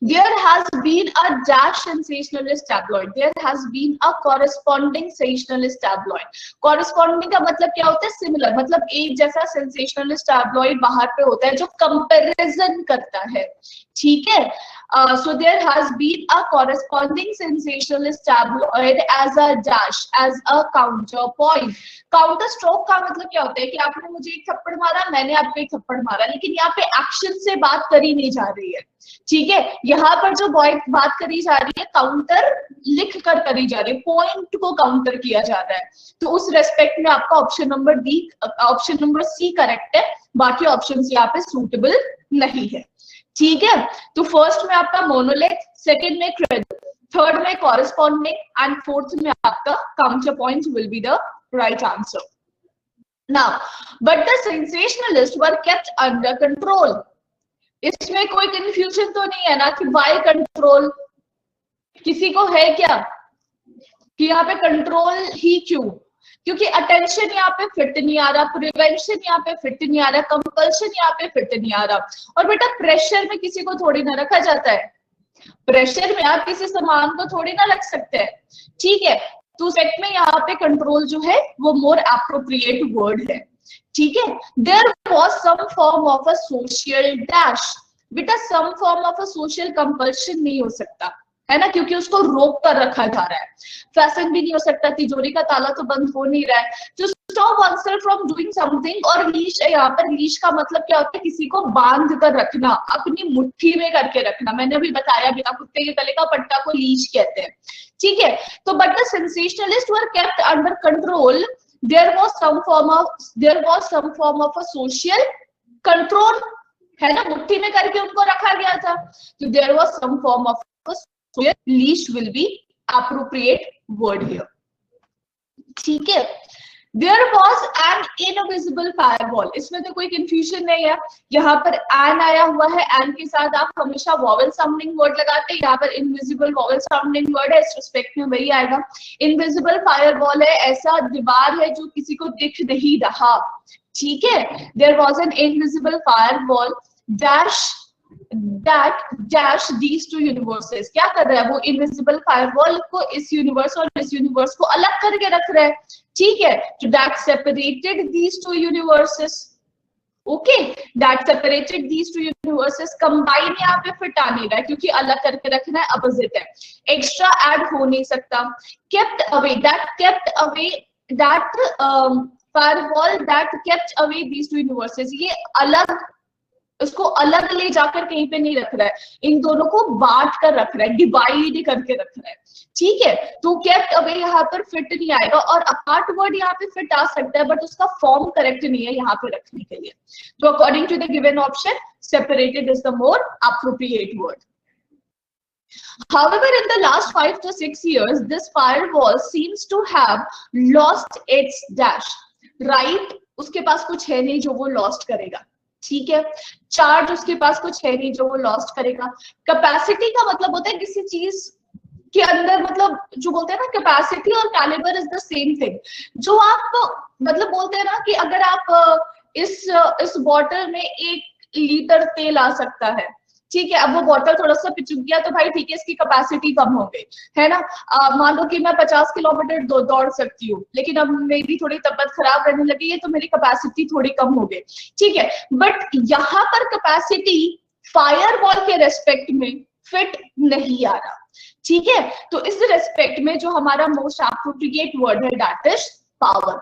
There has been a dash sensationalist tabloid. There has been a corresponding sensationalist tabloid. Corresponding का मतलब क्या होता है? Similar. मतलब एक जैसा sensationalist tabloid बाहर पे होता है जो comparison करता है. ठीक है. So there has been a corresponding sensationalist tabloid as a dash, as a counterpoint. Counter stroke का मतलब क्या होता है कि आपने मुझे एक थप्पड़ मारा, मैंने आपको एक थप्पड़ मारा, लेकिन यहाँ पे एक्शन से बात करी नहीं जा रही है. ठीक है. यहाँ पर जो बात करी जा रही है काउंटर लिख कर करी जा रही है, पॉइंट को काउंटर किया जा रहा है. तो उस रेस्पेक्ट में आपका ऑप्शन नंबर सी करेक्ट है. बाकी ऑप्शन यहाँ पे सूटेबल नहीं है. ठीक है. तो फर्स्ट में आपका मोनोलिथ, सेकंड में क्रेडिट, थर्ड में कॉरेस्पॉन्डिंग एंड फोर्थ में आपका counter point will be the right answer. Now but the sensationalist were kept under control. इसमें कोई कंफ्यूजन तो नहीं है ना कि बाय कंट्रोल? किसी को है क्या कि यहाँ पे कंट्रोल ही क्यों? क्योंकि अटेंशन यहाँ पे फिट नहीं आ रहा, प्रिवेंशन यहाँ पे फिट नहीं आ रहा, कंपल्शन यहाँ पे फिट नहीं आ रहा. और बेटा प्रेशर में किसी को थोड़ी ना रखा जाता है. प्रेशर में आप किसी सामान को थोड़ी ना रख सकते हैं. ठीक है. तो सेट में यहाँ पे कंट्रोल जो है वो मोर एप्रोप्रिएट वर्ड है. ठीक है. There was some form of a social dash. बेटा some form of a social compulsion नहीं हो सकता है ना, क्योंकि उसको रोक कर रखा जा रहा है. फैशन भी नहीं हो सकता, तिजोरी का ताला तो बंद हो नहीं रहा है. जो stop oneself from doing something. और लीश है यहाँ पर. लीश का मतलब क्या होता है? किसी को बांध कर रखना, अपनी मुट्ठी में करके रखना. मैंने अभी बताया बिना कुत्ते के गले का पट्टा को लीश कहते हैं. ठीक है. तो but the sensationalist were kept under control. there was some form of a social control, है ना, मुट्ठी में करके उनको रखा गया था. तो there was some form of a social, leash will be appropriate word here. ठीक है. There was an invisible firewall. इसमें तो कोई confusion नहीं है. यहाँ पर an आया हुआ है, an के साथ आप हमेशा vowel sounding word लगाते हैं. यहाँ पर invisible vowel sounding word है, इस respect में वही आएगा. Invisible firewall है, ऐसा दीवार है जो किसी को दिख नहीं रहा. ठीक है. There was an invisible firewall that dash these two universes. क्या कर रहा है वो? इनविजिबल फायरवॉल को इस यूनिवर्स और इस यूनिवर्स को अलग करके रख रहा है. ठीक है. तो that separated these two universes. Okay, that separated these two universes. combine यहाँ पे फिट आ नहीं रहा है क्योंकि अलग करके रखना है, अपोजिट है. एक्स्ट्रा ऐड हो नहीं सकता. kept away, that firewall that kept away these two universes. ये अलग, उसको अलग ले जाकर कहीं पे नहीं रख रहा है, इन दोनों को बांट कर रख रहा है, डिवाइड करके रख रहा है. ठीक है. तो केप्ट अवे यहाँ पर फिट नहीं आएगा. और अपार्ट वर्ड यहाँ पे फिट आ सकता है बट उसका फॉर्म करेक्ट नहीं है यहाँ पे रखने के लिए. तो according to the given option separated is the more appropriate word. However, in the last 5 to 6 years, this firewall seems to have lost its dash. Right? उसके पास कुछ है नहीं जो वो लॉस्ट करेगा. ठीक है. चार्ज उसके पास कुछ है नहीं जो वो लॉस्ट करेगा. कैपेसिटी का मतलब होता है किसी चीज के अंदर, मतलब जो बोलते हैं ना कैपेसिटी और calibre is the same thing. जो आप मतलब बोलते हैं ना कि अगर आप इस बॉटल में 1 लीटर तेल आ सकता है. ठीक है. अब वो बॉटल थोड़ा सा पिचुक गया तो भाई ठीक है, इसकी कैपेसिटी कम हो गई है ना. मान लो कि मैं 50 किलोमीटर दौड़ सकती हूँ, लेकिन अब मेरी थोड़ी तबीयत खराब रहने लगी है तो मेरी कैपेसिटी थोड़ी कम हो गई. ठीक है. बट यहाँ पर कैपेसिटी फायरवॉल के रेस्पेक्ट में फिट नहीं आ रहा. ठीक है. तो इस रेस्पेक्ट में जो हमारा मोस्ट एप्रोप्रिएट वर्ड है दैट इज पावर.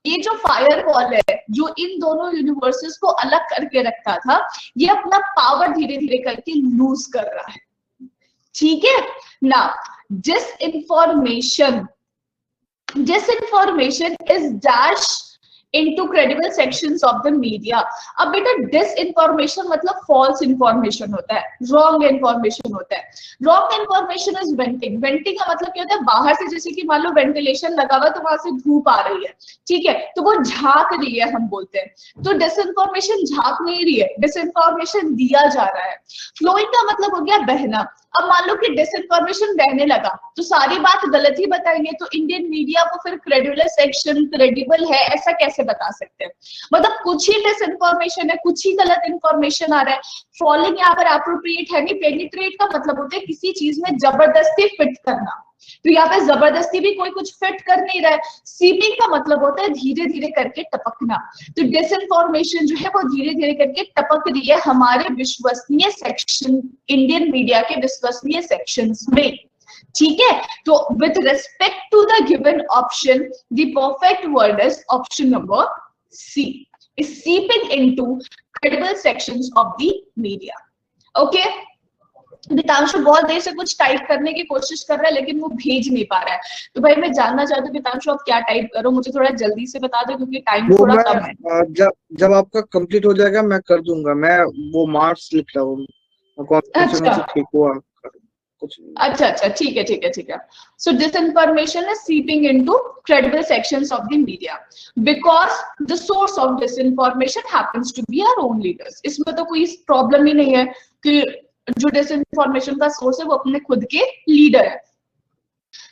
ये जो फायरवॉल है जो इन दोनों यूनिवर्सेस को अलग करके रखता था, ये अपना पावर धीरे धीरे करके लूज कर रहा है. ठीक है ना. disinformation is dash into credible sections of the media. अब बेटा disinformation मतलब false information होता है, wrong information होता है. Wrong information is venting. Venting का मतलब क्या होता है? बाहर से जैसे कि मान लो वेंटिलेशन लगा हुआ तो वहां से धूप आ रही है, ठीक है, तो वो झांक रही है, हम बोलते हैं. तो disinformation झांक नहीं रही है, disinformation दिया जा रहा है. Flowing का मतलब हो गया बहना. अब मान लो कि डिसइंफॉर्मेशन बहने लगा तो सारी बात गलत ही बताएंगे, तो इंडियन मीडिया को फिर क्रेडिबल है ऐसा कैसे बता सकते हैं? मतलब कुछ ही डिसइंफॉर्मेशन है, कुछ ही गलत इंफॉर्मेशन आ रहा है. फॉलोइंग यहाँ पर एप्रोप्रिएट है नहीं. पेनिट्रेट का मतलब होता है किसी चीज में जबरदस्ती फिट करना, तो यहाँ पे जबरदस्ती भी कोई कुछ फिट कर नहीं रहा है. सीपिंग का मतलब होता है धीरे धीरे करके टपकना. तो डिसइंफॉर्मेशन जो है वो धीरे धीरे करके टपक रही है हमारे विश्वसनीय सेक्शन, इंडियन मीडिया के विश्वसनीय सेक्शंस में, ठीक है. तो with respect to the given option the perfect word is option number C, is seeping into credible sections of the media. Okay. Vitanshu बहुत देर से कुछ टाइप करने की कोशिश कर रहा है लेकिन वो भेज नहीं पा रहा है. तो भाई मैं जानना चाहती हूँ वितांशु आप क्या टाइप करो, मुझे थोड़ा जल्दी से बता दो क्योंकि टाइम थोड़ा कम है. जब आपका कंप्लीट हो जाएगा मैं कर दूंगा. मैं वो मार्क्स लिख रहा हूँ कौन से ठीक हुआ कुछ. अच्छा ठीक है. So disinformation is seeping into credible sections of the media because the source of disinformation happens to be our own leaders. इसमें तो कोई प्रॉब्लम ही नहीं है कि जो डिसइंफॉर्मेशन का सोर्स है वो अपने खुद के लीडर है.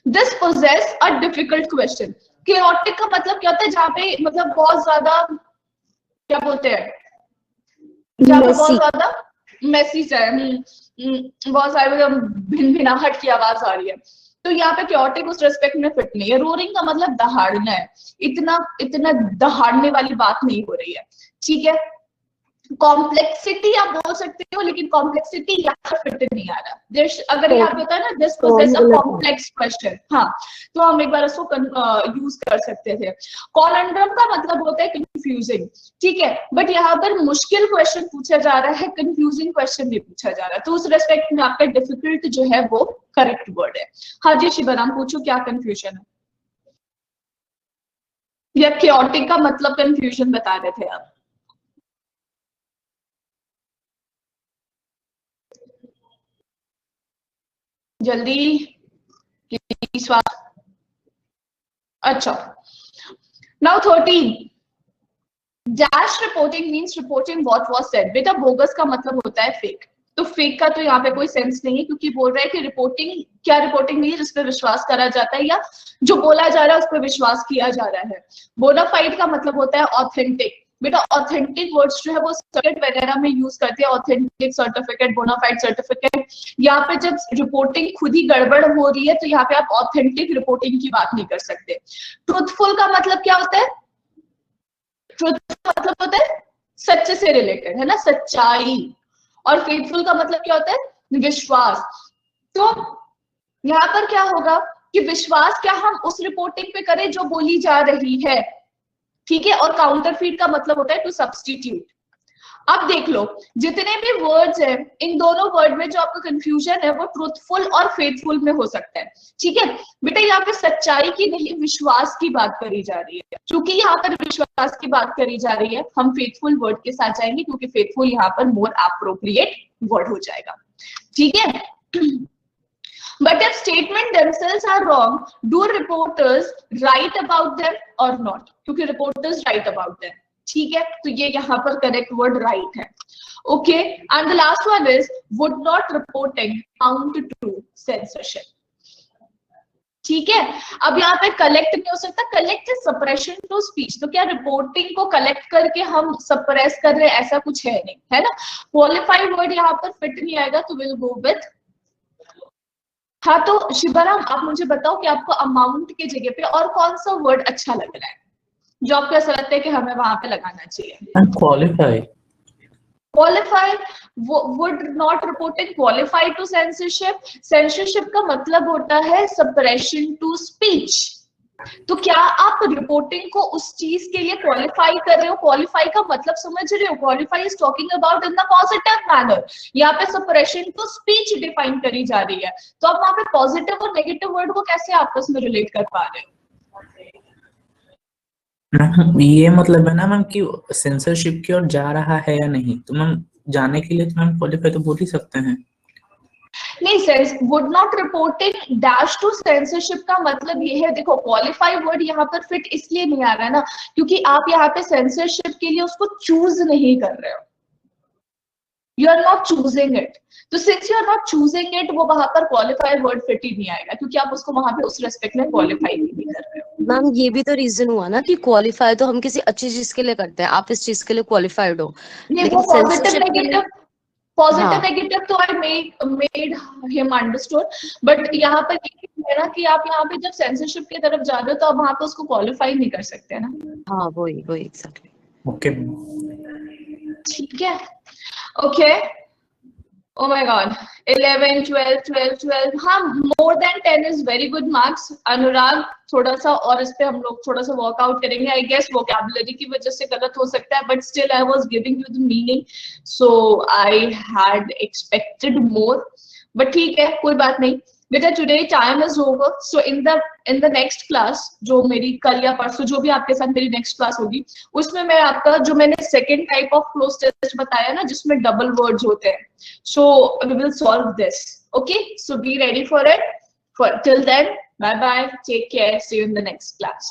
This poses a difficult question. chaotic का मतलब क्या होता है? जहाँ पे मतलब बहुत ज्यादा क्या बोलते हैं, जहाँ पे बहुत ज्यादा मैसेज है, बहुत सारे भिनभिनाहट की आवाज आ रही है. तो यहाँ पे chaotic उस रेस्पेक्ट में फिट नहीं है. रोरिंग का मतलब दहाड़ना है. इतना दहाड़ने वाली बात नहीं हो रही है, ठीक है. कॉम्प्लेक्सिटी आप बोल सकते हो लेकिन कॉम्प्लेक्सिटी यहाँ फिट नहीं आ रहा. अगर यहाँ पे होता है ना this poses a complex question, हाँ, तो हम एक बार उसको यूज कर सकते थे. कॉलंड्रम का मतलब होता है कंफ्यूजिंग, ठीक है, बट यहाँ पर मुश्किल क्वेश्चन पूछा जा रहा है, कंफ्यूजिंग क्वेश्चन नहीं पूछा जा रहा. तो उस रेस्पेक्ट में आपका डिफिकल्ट जो है वो करेक्ट वर्ड है. हाँ जी शिवराम पूछो क्या कंफ्यूजन है, या chaotic का मतलब कंफ्यूजन बता रहे थे आप? जल्दी. अच्छा. Now 13. Dash reporting means reporting what was said. बेटा बोगस का मतलब होता है फेक. तो फेक का तो यहाँ पे कोई सेंस नहीं है क्योंकि बोल रहा है कि रिपोर्टिंग क्या रिपोर्टिंग नहीं है जिस पर विश्वास करा जाता है या जो बोला जा रहा है उस पर विश्वास किया जा रहा है. बोनाफाइड का मतलब होता है ऑथेंटिक. बेटा ऑथेंटिक वर्ड्स जो है वो सर्टिफिकेट वगैरह में यूज करते हैं. Authentic certificate, bona fide certificate. यहाँ पे जब रिपोर्टिंग खुद ही गड़बड़ हो रही है तो यहाँ पे आप ऑथेंटिक रिपोर्टिंग की बात नहीं कर सकते. ट्रूथफुल का मतलब क्या होता है? ट्रूथ मतलब होता है सच्चे से रिलेटेड, है ना, सच्चाई. और फेथफुल का मतलब क्या होता है? विश्वास. तो यहाँ पर क्या होगा कि विश्वास क्या हम उस रिपोर्टिंग पे करें जो बोली जा रही है, ठीक है. और काउंटरफीट का मतलब होता है टू सब्स्टिट्यूट. अब देख लो जितने भी वर्ड्स हैं इन दोनों वर्ड में जो आपका कंफ्यूजन है वो ट्रूथफुल और फेथफुल में हो सकता है, ठीक है. बेटा यहाँ पे सच्चाई की नहीं विश्वास की बात करी जा रही है. क्योंकि यहाँ पर विश्वास की बात करी जा रही है हम फेथफुल वर्ड के साथ जाएंगे क्योंकि फेथफुल यहाँ पर मोर एप्रोप्रिएट वर्ड हो जाएगा, ठीक है. But if statement themselves are wrong, do reporters write about them or not? क्योंकि reporters write about them, ठीक है. तो ये यहाँ पर correct word right है. Okay, and the last one is would not reporting amount to censorship? ठीक है. अब यहाँ पे कलेक्ट नहीं हो सकता. Collect is suppression to speech. तो क्या रिपोर्टिंग को कलेक्ट करके हम सप्रेस कर रहे हैं? ऐसा कुछ है नहीं, है ना. क्वालिफाइड वर्ड यहाँ पर फिट नहीं आएगा तो विल गो विथ. हाँ तो शिवराम आप मुझे बताओ कि आपको अमाउंट की जगह पे और कौन सा वर्ड अच्छा लग रहा है जो आपको ऐसा लगता है कि हमें वहां पे लगाना चाहिए? Qualify. Qualify would not reporting qualify to censorship. Censorship का मतलब होता है सप्रेशन टू स्पीच, तो क्या आप रिपोर्टिंग को उस चीज के लिए क्वालिफाई कर रहे हो? क्वालिफाई का मतलब समझ रहे हो? Qualify is talking about in the positive manner. यहाँ पे सप्रेशन को स्पीच डिफाइन करी जा रही है, तो आप वहां पे पॉजिटिव और नेगेटिव वर्ड को कैसे आपस में रिलेट कर पा रहे हो? मैम ये मतलब है ना मैम कि सेंसरशिप की ओर जा रहा है या नहीं, तो मैम जाने के लिए तो मैम क्वालिफाई तो बोल ही सकते हैं। नहीं, sense would not reporting dash to censorship का मतलब ये है, देखो क्वालिफाई वर्ड यहाँ पर फिट इसलिए नहीं आ रहा है ना क्योंकि आप यहाँ पे सेंसरशिप के लिए उसको चूज नहीं कर रहे हो, you are not choosing it. तो since you are not choosing it, वो वहां पर क्वालिफाई वर्ड फिट ही नहीं आएगा क्योंकि आप उसको वहां पे उस रेस्पेक्ट में क्वालिफाई नहीं कर रहे हो। मैम ये भी तो रीजन हुआ ना कि क्वालिफाई तो हम किसी अच्छी चीज के लिए करते हैं, आप इस चीज के लिए क्वालिफाइड हो, नहीं, लेकिन वो पॉजिटिव censorship के लिए- नेगेटिव, पॉजिटिव हाँ। नेगेटिव तो I made him understood, but यहाँ पर ये है ना कि आप यहाँ पे जब सेंसरशिप की तरफ जा रहे हो तो आप वहां पे उसको क्वालिफाई नहीं कर सकते ना। हाँ वही वही एग्जैक्टली। ओके ठीक है, ओके। Oh my God, 11, 12, 12, 12, हाँ, more than 10 is very good marks. अनुराग, थोड़ा सा और इस पे हम लोग थोड़ा सा वर्कआउट करेंगे। आई गेस वोकैबुलरी की वजह से गलत हो सकता है, but still I was giving you the meaning, so I had expected more, but ठीक है, कोई बात नहीं बेटा। Today time is over, so in the next class, जो मेरी कल या परसों जो भी आपके साथ मेरी नेक्स्ट क्लास होगी, उसमें मैं आपका जो मैंने second type of cloze test बताया ना जिसमें डबल वर्ड्स होते हैं, so we will solve this. Okay, so be ready for it. For till then, bye bye, take care, see you in the next class.